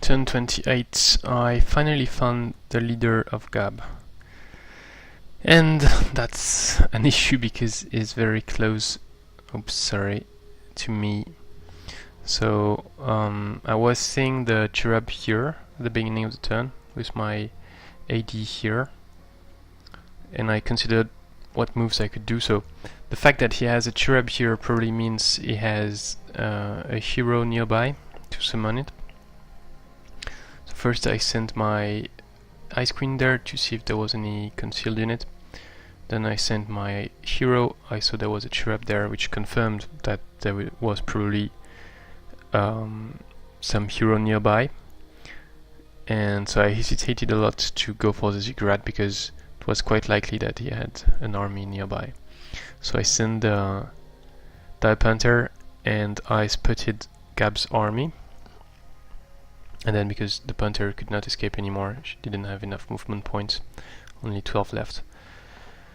turn 28, I finally found the leader of Gab. And that's an issue because it's very close, to me. So I was seeing the Cherub here at the beginning of the turn with my AD here, and I considered what moves I could do. So the fact that he has a Cherub here probably means he has a hero nearby to summon it. So first I sent my Ice Queen there to see if there was any concealed unit. Then I sent my hero. I saw there was a Cherub there, which confirmed that there was probably some hero nearby. And so I hesitated a lot to go for the Ziggurat because it was quite likely that he had an army nearby. So I sent the Dire Panther and I spotted Gab's army. And then because the Panther could not escape anymore, she didn't have enough movement points, only 12 left.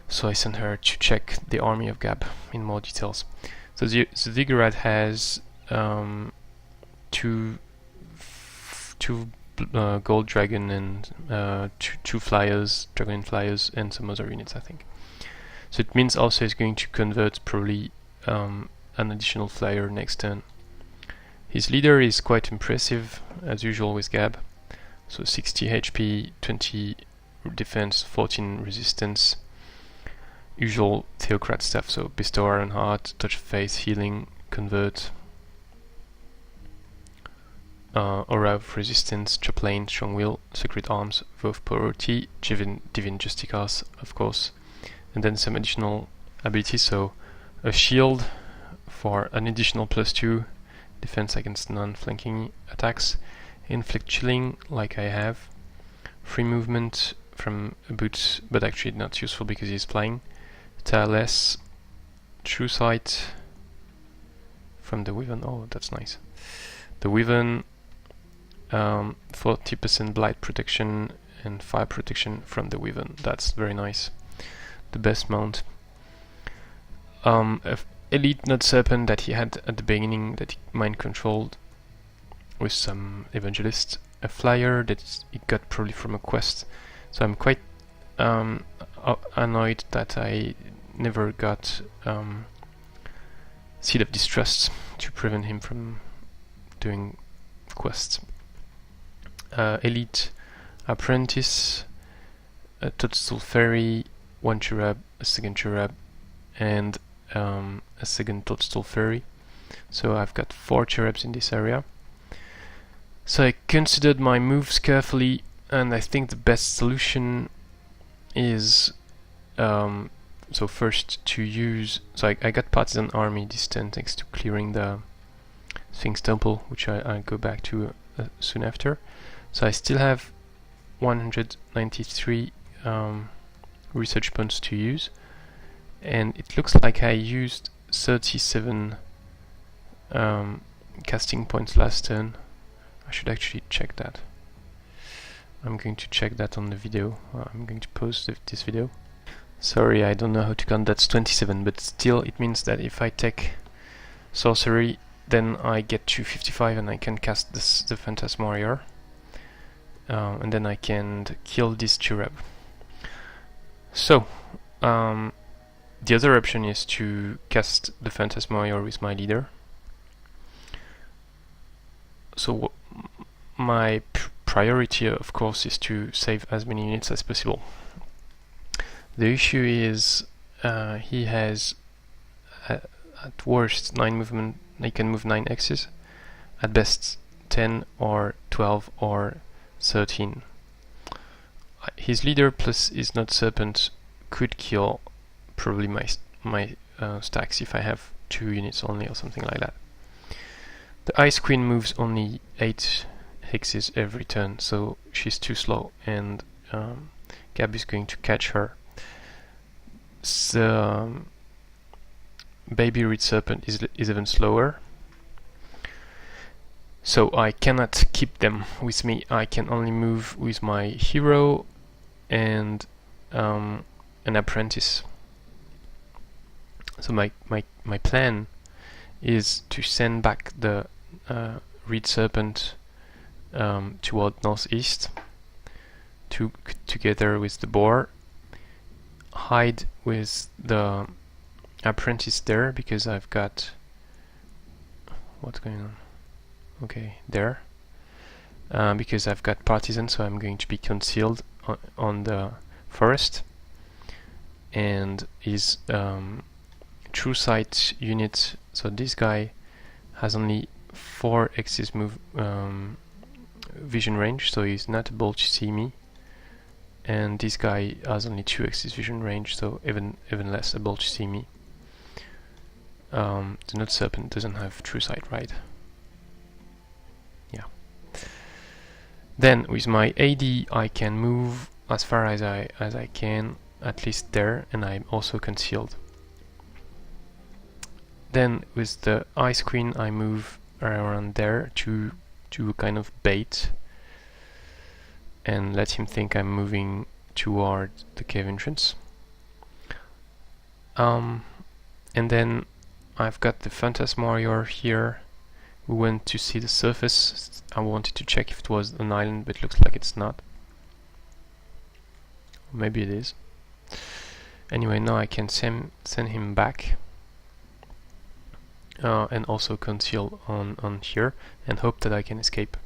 So I sent her to check the army of Gab in more details. So the Ziggurat has two gold dragon and two flyers, dragon flyers, and some other units, I think. So it means also it's going to convert probably an additional flyer next turn. His leader is quite impressive, as usual with Gab. So 60 HP, 20 defense, 14 resistance. Usual Theocrat stuff, so Bestow Iron Heart, Touch of Faith, Healing, Convert, Aura of Resistance, Chaplain, Strong Will, Secret Arms, Vow of Poverty, Divine Justicars, of course, and then some additional abilities, so a shield for an additional +2, defense against non-flanking attacks, Inflict Chilling, like I have, free movement from a boot, but actually not useful because he's flying, Tireless, True Sight from the Wyvern, oh that's nice. The Wyvern, 40% Blight protection and fire protection from the Wyvern, that's very nice. The best mount. Elite Node Serpent that he had at the beginning that he mind controlled with some Evangelist. A flyer that he got probably from a quest. So I'm quite annoyed that I never got Seed of Distrust to prevent him from doing quests. Elite Apprentice, a Toadstool Fairy, one Cherub, a second Cherub, and a second Toadstool Fairy. So I've got 4 Cherubs in this area. So I considered my moves carefully, and I think the best solution is so first to use. So I got Partisan Army this turn thanks to clearing the Sphinx Temple, which I'll go back to soon after. So I still have 193 research points to use, and it looks like I used 37 casting points last turn. I should actually check that. I'm going to check that on the video. I'm going to post this video. Sorry, I don't know how to count. That's 27, but still it means that if I take sorcery, then I get to 55 and I can cast the Phantasm Warrior. And then I can kill this Cherub. So, the other option is to cast the Phantasm Warrior with my leader. So my priority, of course, is to save as many units as possible. The issue is he has at worst 9 movement. He can move 9 hexes, at best 10 or 12 or 13. His leader plus his Node Serpent could kill probably my stacks if I have 2 units only or something like that. The Ice Queen moves only 8 hexes every turn, so she's too slow, and Gab is going to catch her. The Baby Reed Serpent is even slower, so I cannot keep them with me. I can only move with my hero and an apprentice. So my plan is to send back the Reed Serpent toward northeast together with the boar, hide with the apprentice there because I've got what's going on, okay, there, because I've got partisan, so I'm going to be concealed on the forest, and his true sight unit, so this guy has only 4 hexes move vision range, so he's not able to see me, and this guy has only 2 hexes vision range, so even less able to see me. The Node Serpent doesn't have true sight, right? Yeah. Then with my AD I can move as far as I can, at least there, and I'm also concealed. Then with the Ice Queen I move around there to kind of bait and let him think I'm moving toward the cave entrance. And then I've got the Phantasm Warrior here. We went to see the surface. I wanted to check if it was an island, but it looks like it's not. Maybe it is. Anyway, now I can send him back. And also conceal on here and hope that I can escape.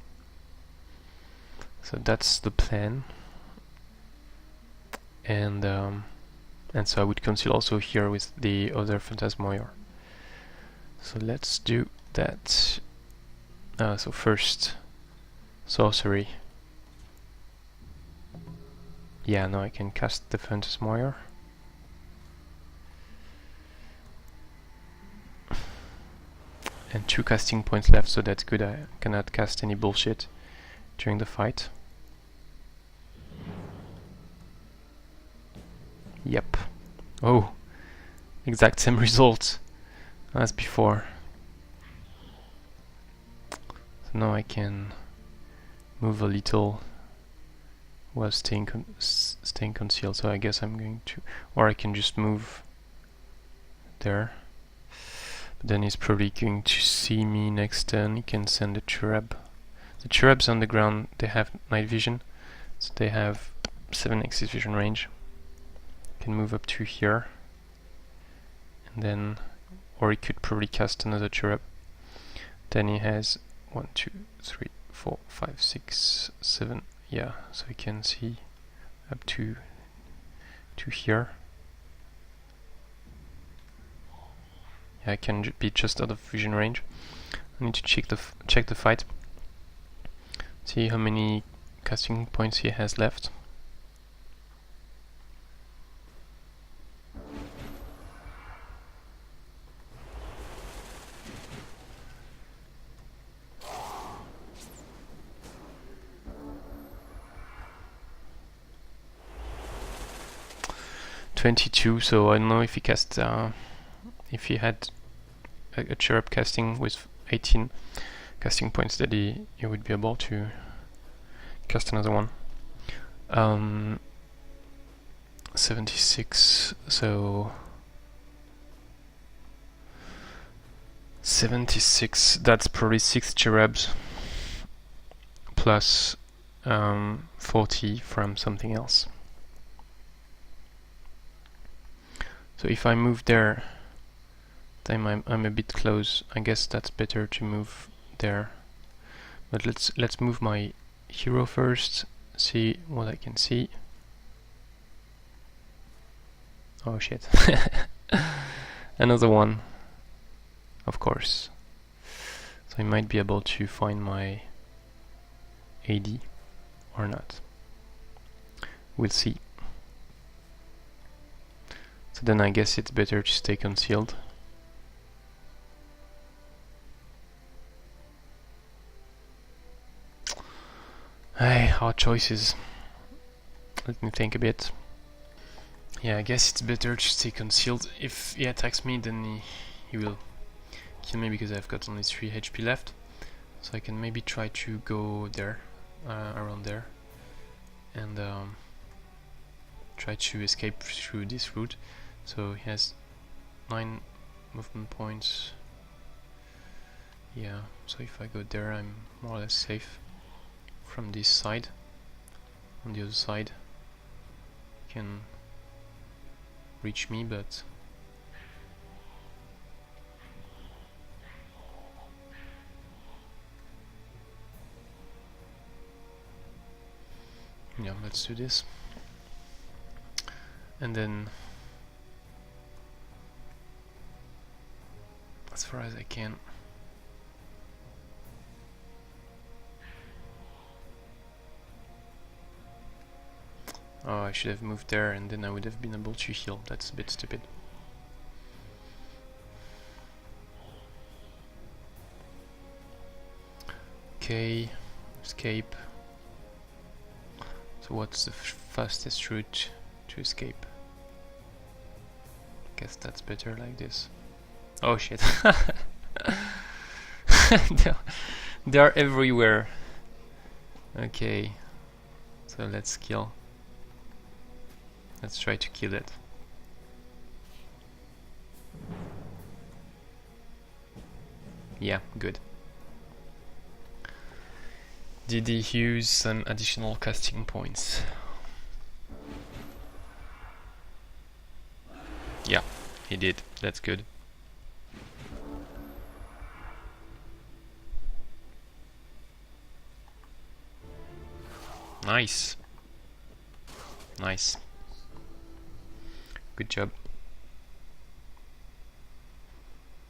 So that's the plan. And so I would conceal also here with the other Phantasm Warrior. So let's do that. So first, sorcery. Yeah, now I can cast the Phantasm Warrior. And 2 casting points left, so that's good. I cannot cast any bullshit during the fight. Yep. Oh, exact same result as before. So now I can move a little while staying concealed. So I guess I'm going to, or I can just move there. But then he's probably going to see me next turn. He can send a Cherub. The Cherubs on the ground, they have night vision, so they have 7 hexes vision range. Can move up to here, and then, or he could probably cast another Cherub. Then he has 1, 2, 3, 4, 5, 6, 7. Yeah, so he can see up to here. Yeah, I can be just out of vision range. I need to check the fight. See how many casting points he has left. .22, so I don't know if he cast, if he had a Cherub casting with 18 casting points, that he would be able to cast another one. 76, so 76, that's probably 6 Cherubs plus 40 from something else. So if I move there, then I'm a bit close. I guess that's better to move there. But let's move my hero first. See what I can see. Oh shit! Another one, of course. So I might be able to find my AD or not. We'll see. So then I guess it's better to stay concealed. Hey, hard choices. Let me think a bit. Yeah, I guess it's better to stay concealed. If he attacks me, then he will kill me because I've got only 3 HP left. So I can maybe try to go there, around there, and try to escape through this route. So he has 9 movement points. Yeah, so if I go there, I'm more or less safe. from this side. On the other side can reach me, but yeah, let's do this. And then as far as I can. Oh, I should have moved there and then I would have been able to heal. That's a bit stupid. Okay, escape. So what's the fastest route to escape? Guess that's better like this. Oh shit. they are everywhere. Okay, so let's kill. Let's try to kill it. Yeah, good. Did he use some additional casting points? Yeah, he did. That's good. Nice. Nice. Good job.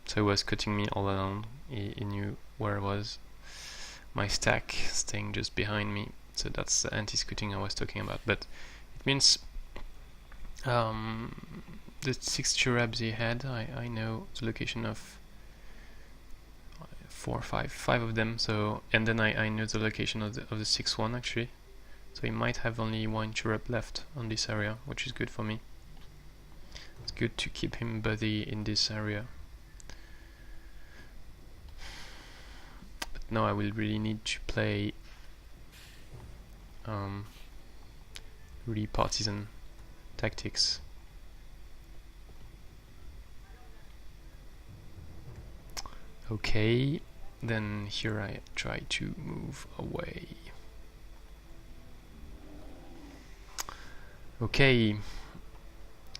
So he was cutting me all along. He knew where I was. My stack staying just behind me. So that's the anti-scooting I was talking about. But it means the 6 Cherubs he had, I know the location of 5 of them. So and then I know the location of the 6th one actually. So he might have only 1 Cherub left on this area, which is good for me. It's good to keep him busy in this area. But now I will really need to play really partisan tactics. Okay, then here I try to move away. Okay,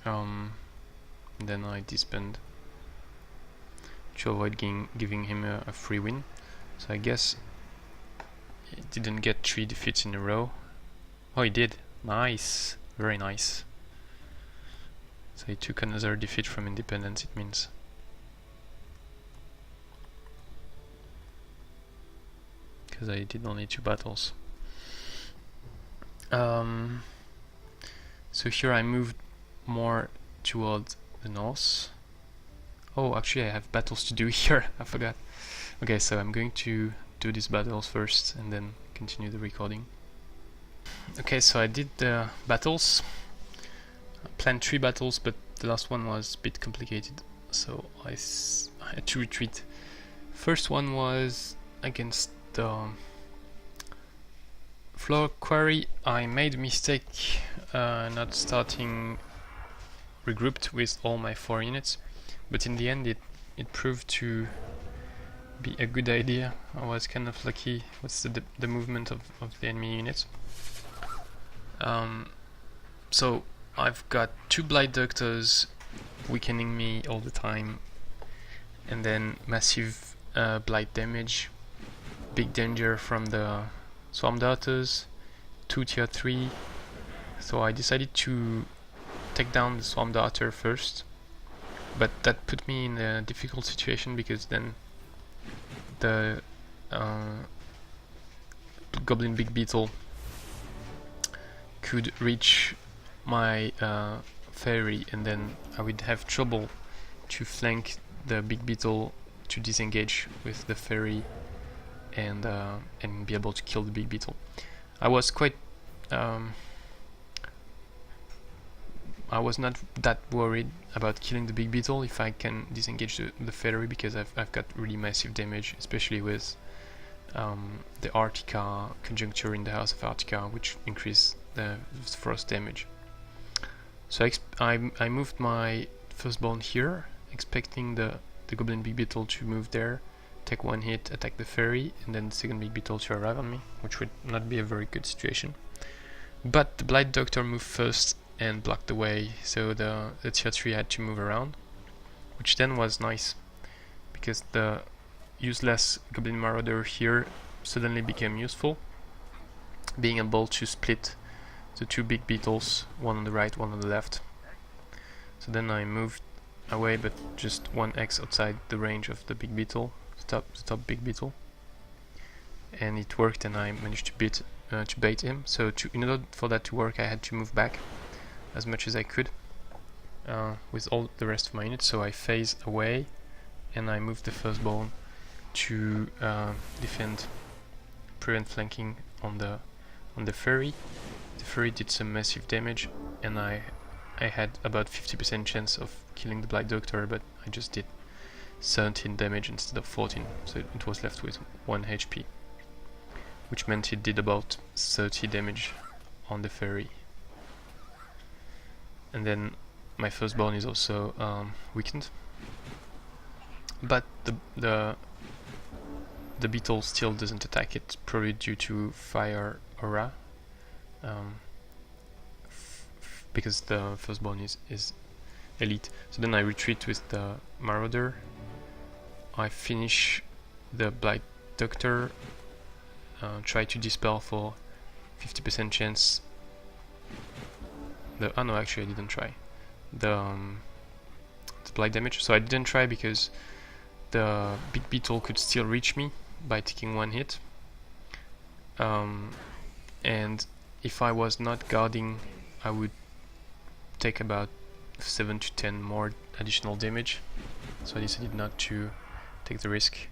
then I disband to avoid giving him a free win. So I guess he didn't get 3 defeats in a row. Oh, he did. Nice, very nice. So he took another defeat from Independence, it means. Because I did only 2 battles. So here I moved more towards the north. Oh, actually I have battles to do here, I forgot. Okay, so I'm going to do these battles first and then continue the recording. Okay, so I did the battles. I planned 3 battles, but the last one was a bit complicated, so I had to retreat. First one was against the Flowrock Quarry. I made a mistake not starting regrouped with all my 4 units, but in the end it proved to be a good idea. I was kind of lucky with the movement of the enemy units. So I've got 2 Blight Doctors weakening me all the time, and then massive blight damage, big danger from the Swarm Darters, 2 tier 3. So I decided to take down the Swarm Darter first, but that put me in a difficult situation because then the Goblin Big Beetle could reach my Fairy, and then I would have trouble to flank the Big Beetle to disengage with the Fairy and be able to kill the Big Beetle. I was quite I was not that worried about killing the Big Beetle if I can disengage the Fairy, because I've got really massive damage, especially with the Artica conjuncture in the House of Artica, which increased the frost damage. So I moved my Firstborn here, expecting the Goblin Big Beetle to move there take one hit, attack the fairy, and then the second Big Beetle to arrive on me, which would not be a very good situation. But the Blight Doctor moved first and blocked the way, so the tier 3 had to move around, which then was nice, because the useless Goblin Marauder here suddenly became useful, being able to split the two Big Beetles, one on the right, one on the left. So then I moved away, but just 1x outside the range of the Big Beetle, the top Big Beetle, and it worked, and I managed to bait him. So in order for that to work, I had to move back as much as I could with all the rest of my units. So I phased away, and I moved the Firstborn to prevent flanking on the fairy. The fairy did some massive damage, and I had about 50% chance of killing the Blight Doctor, but I just did 17 damage instead of 14, so it was left with 1 HP, which meant it did about 30 damage on the fairy. And then my Firstborn is also weakened, but the beetle still doesn't attack it, probably due to fire aura, because the Firstborn is elite. So then I retreat with the Marauder. I finish the Blight Doctor, try to dispel for 50% chance. Oh no, actually I didn't try the blight damage. So I didn't try because the Big Beetle could still reach me by taking one hit, and if I was not guarding, I would take about 7 to 10 more additional damage. So I decided not to take the risk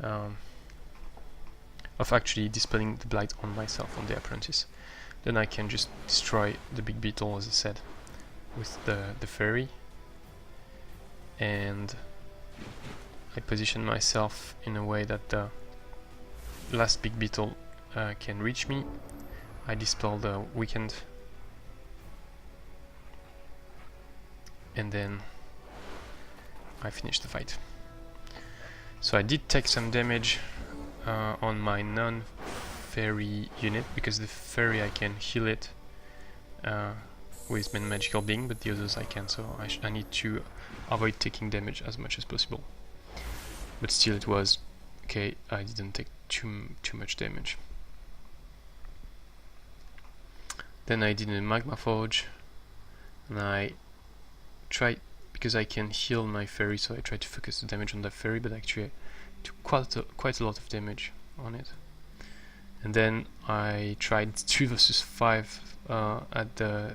of actually dispelling the blight on myself, on the Apprentice. Then I can just destroy the Big Beetle, as I said, with the fairy, and I position myself in a way that the last Big Beetle can reach me. I dispel the weakened, and then I finish the fight. So I did take some damage on my non-fairy unit, because the fairy I can heal it with my magical being, but the others I can't, so I need to avoid taking damage as much as possible. But still, it was okay. I didn't take too much damage. Then I did a Magma Forge, and I tried, because I can heal my fairy, so I tried to focus the damage on the fairy, but actually I took quite a lot of damage on it. And then I tried 3 versus 5 at the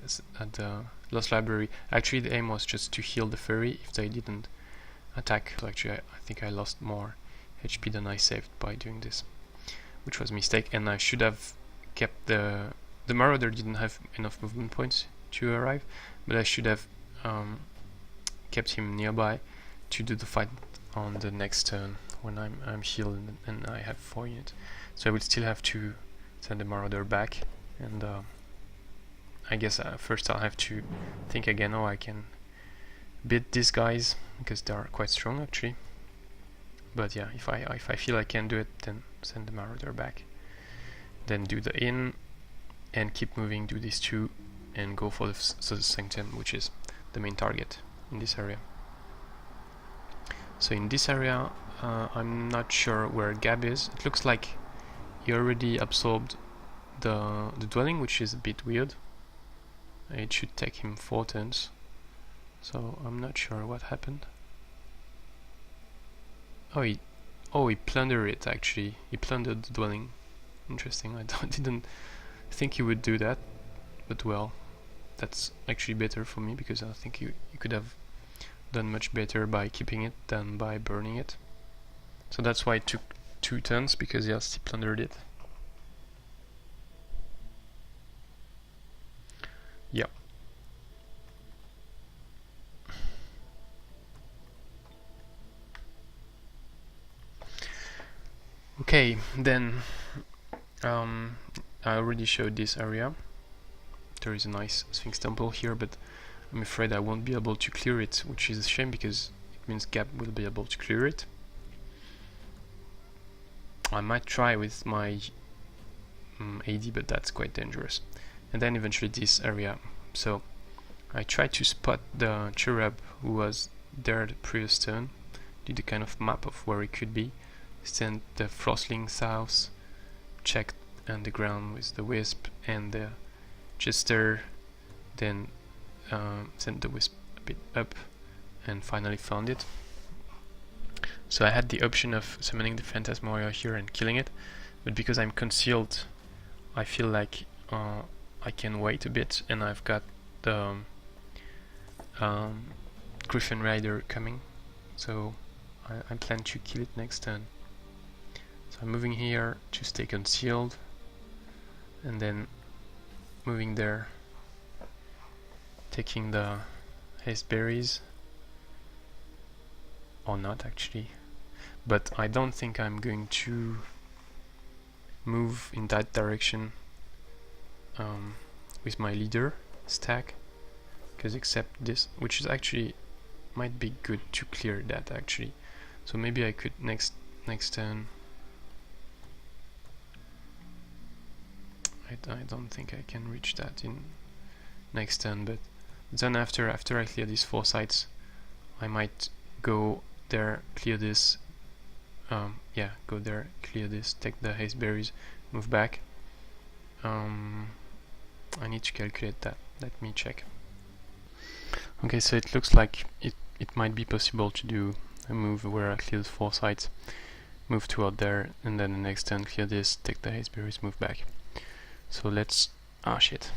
Lost Library. Actually, the aim was just to heal the fairy if they didn't attack. So actually, I think I lost more HP than I saved by doing this, which was a mistake. And I should have kept the Marauder didn't have enough movement points to arrive, but I should have kept him nearby to do the fight on the next turn when I'm healed and I have 4 units. So I will still have to send the Marauder back, and I guess first I'll have to think again how I can beat these guys, because they are quite strong actually. But yeah, if I feel I can do it, then send the Marauder back, then do the inn and keep moving, do these 2, and go for the Sphinx Temple, which is the main target in this area. So in this area, I'm not sure where Gab is. It looks like he already absorbed the dwelling, which is a bit weird. It should take him 4 turns, so I'm not sure what happened. Oh, he plundered it actually. He plundered the dwelling. Interesting. I didn't think he would do that, but well, that's actually better for me, because I think you could have done much better by keeping it than by burning it. So that's why it took 2 turns, because yes, he plundered it. Yeah. Okay, then I already showed this area. There is a nice Sphinx Temple here, but I'm afraid I won't be able to clear it, which is a shame, because it means Gab will be able to clear it. I might try with my AD, but that's quite dangerous. And then eventually this area. So I tried to spot the Cherub who was there the previous turn, did a kind of map of where it could be, sent the Frostling south, checked underground with the Wisp and the Jester, then sent the Wisp a bit up and finally found it. So I had the option of summoning the Phantasm Warrior here and killing it, but because I'm concealed, I feel like I can wait a bit, and I've got the Griffin Rider coming, so I plan to kill it next turn. So I'm moving here to stay concealed, and then moving there, taking the haste berries, or not actually, but I don't think I'm going to move in that direction with my leader stack, because except this, which is actually might be good to clear that actually. So maybe I could next turn. I don't think I can reach that in next turn, but then after I clear these 4 sites, I might go there, clear this, yeah, go there, clear this, take the haste berries, move back. I need to calculate that. Let me check. Okay, so it looks like it might be possible to do a move where I clear the 4 sites, move toward there, and then the next turn clear this, take the haste berries, move back. So let's... ah shit.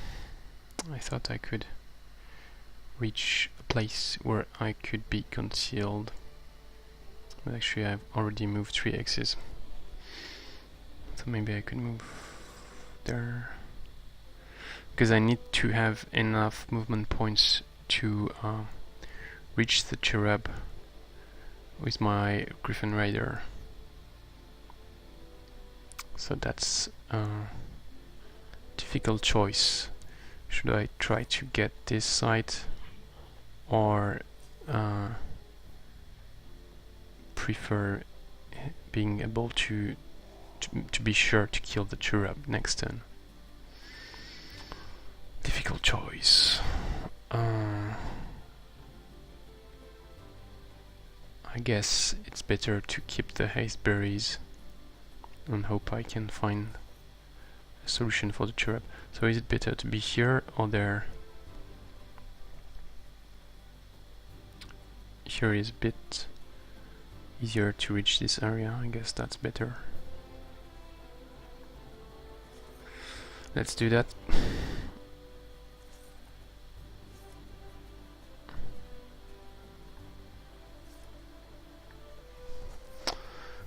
I thought I could reach a place where I could be concealed. But actually I've already moved 3 hexes. So maybe I could move there. Because I need to have enough movement points to reach the Cherub with my Griffin Rider. So that's a difficult choice. Should I try to get this site, or prefer being able to be sure to kill the Cherub next turn? Difficult choice. I guess it's better to keep the haste berries and hope I can find a solution for the Cherub. So is it better to be here or there? Here is a bit easier to reach this area. I guess that's better. Let's do that.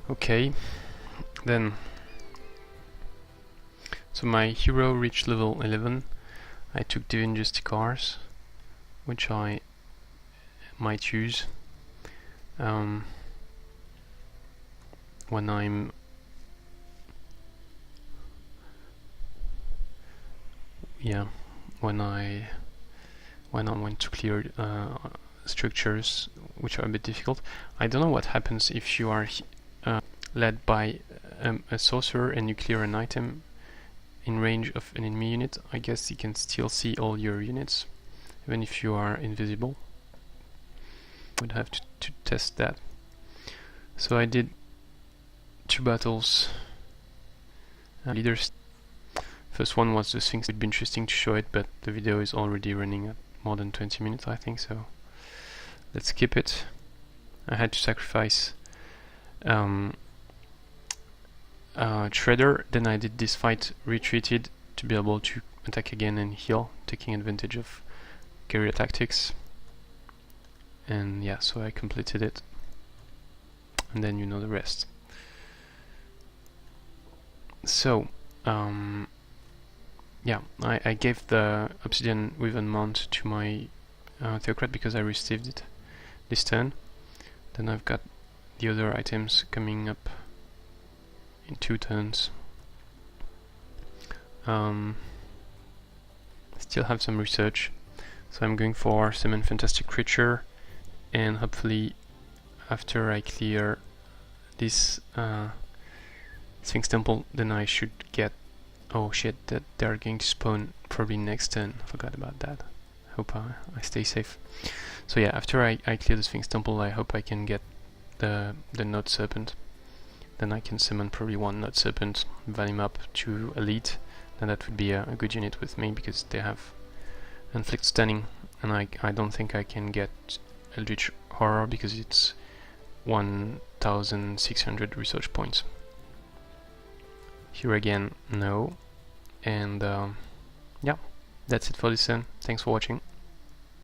Okay, then, so my hero reached level 11. I took Divine Justicars, which I might use when I'm when I want to clear structures which are a bit difficult. I don't know what happens if you are led by a sorcerer and you clear an item in range of an enemy unit. I guess you can still see all your units even if you are invisible. Would have to test that. So I did 2 battles. Leaders. First one was the Sphinx. It would be interesting to show it, but the video is already running at more than 20 minutes, I think, so let's skip it. I had to sacrifice Shredder, then I did this fight, retreated to be able to attack again and heal, taking advantage of guerrilla tactics. And yeah, so I completed it, and then you know the rest. So yeah, I gave the Obsidian Weaven Mount to my Theocrat because I received it this turn. Then I've got the other items coming up in 2 turns. Still have some research, so I'm going for Summon Fantastic Creature, and hopefully after I clear this Sphinx Temple, then I should get... Oh shit, that they're going to spawn probably next turn. Forgot about that. Hope I stay safe. So yeah, after I clear the Sphinx Temple, I hope I can get the Node Serpent. Then I can summon probably one Node Serpent, value him up to Elite. Then that would be a good unit with me, because they have Inflict Stunning, and I don't think I can get Eldritch Horror because it's 1600 research points. Here again, no. And yeah, that's it for this turn. Thanks for watching.